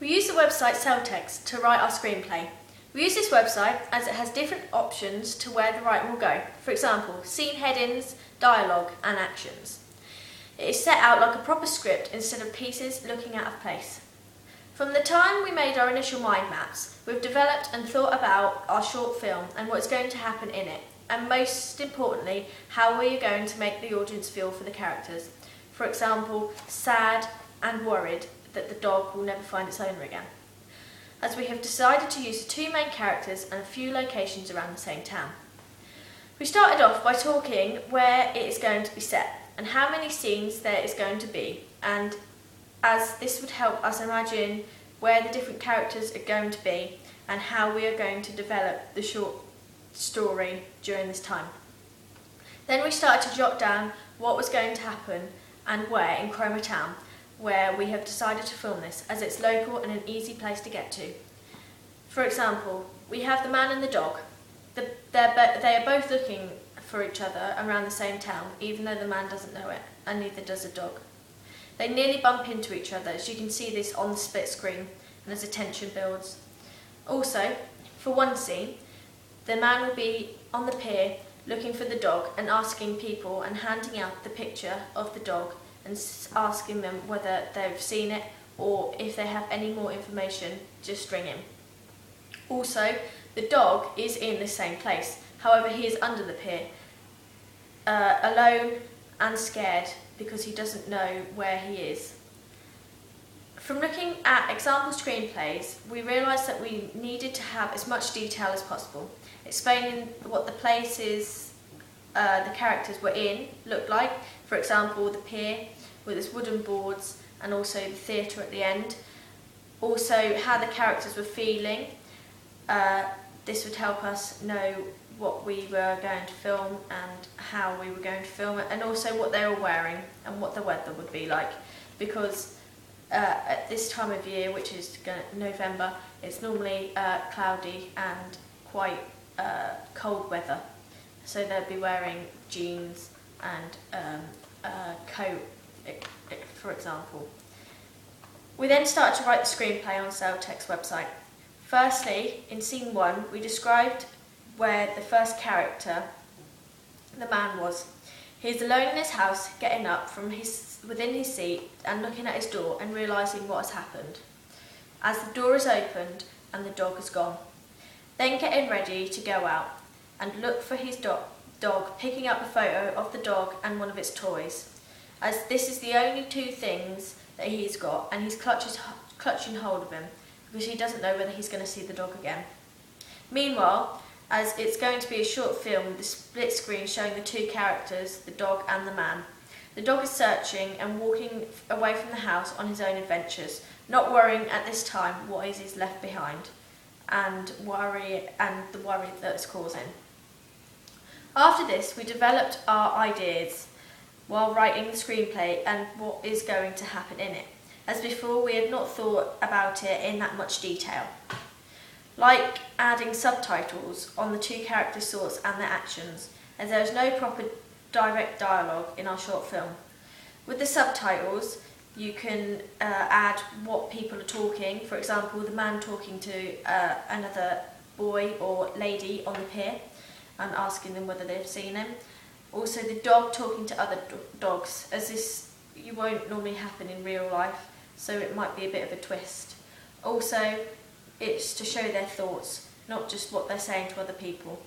We use the website Celltext to write our screenplay. We use this website as it has different options to where the writing will go. For example, scene headings, dialogue and actions. It is set out like a proper script instead of pieces looking out of place. From the time we made our initial mind maps, we've developed and thought about our short film and what's going to happen in it, and most importantly, how we are going to make the audience feel for the characters. For example, sad and worried that the dog will never find its owner again, as we have decided to use the two main characters and a few locations around the same town. We started off by talking where it is going to be set and how many scenes there is going to be, and as this would help us imagine where the different characters are going to be and how we are going to develop the short story during this time. Then we started to jot down what was going to happen and where in Cromer Town, where we have decided to film this, as it's local and an easy place to get to. For example, we have the man and the dog. They are both looking for each other around the same town, even though the man doesn't know it, and neither does the dog. They nearly bump into each other, as you can see this on the split screen, and as the tension builds. Also, for one scene, the man will be on the pier looking for the dog and asking people and handing out the picture of the dog and asking them whether they've seen it or if they have any more information, just ring him. Also, the dog is in the same place, however he is under the pier, alone and scared because he doesn't know where he is. From looking at example screenplays, we realised that we needed to have as much detail as possible, explaining what the places the characters were in looked like. For example, the pier with its wooden boards and also the theatre at the end. Also, how the characters were feeling. This would help us know what we were going to film and how we were going to film it, and also what they were wearing and what the weather would be like, because at this time of year, which is November, it's normally cloudy and quite cold weather, so they'll be wearing jeans and a coat, for example. We then started to write the screenplay on Celltext's website. Firstly, in scene 1, we described where the first character, the man, was. He is alone in his house, getting up from within his seat and looking at his door and realising what has happened, as the door is opened and the dog is gone. Then getting ready to go out and look for his dog, picking up a photo of the dog and one of its toys, as this is the only two things that he's got, and he's clutching hold of him because he doesn't know whether he's going to see the dog again. Meanwhile, as it's going to be a short film with the split screen showing the two characters, the dog and the man. The dog is searching and walking away from the house on his own adventures, not worrying at this time what is left behind, and the worry that it's causing. After this, we developed our ideas while writing the screenplay and what is going to happen in it. As before, we had not thought about it in that much detail, like adding subtitles on the two characters' thoughts and their actions, as there is no proper direct dialogue in our short film. With the subtitles, you can add what people are talking, for example, the man talking to another boy or lady on the pier and asking them whether they've seen him. Also, the dog talking to other dogs, as this won't normally happen in real life, so it might be a bit of a twist. Also, it's to show their thoughts, not just what they're saying to other people.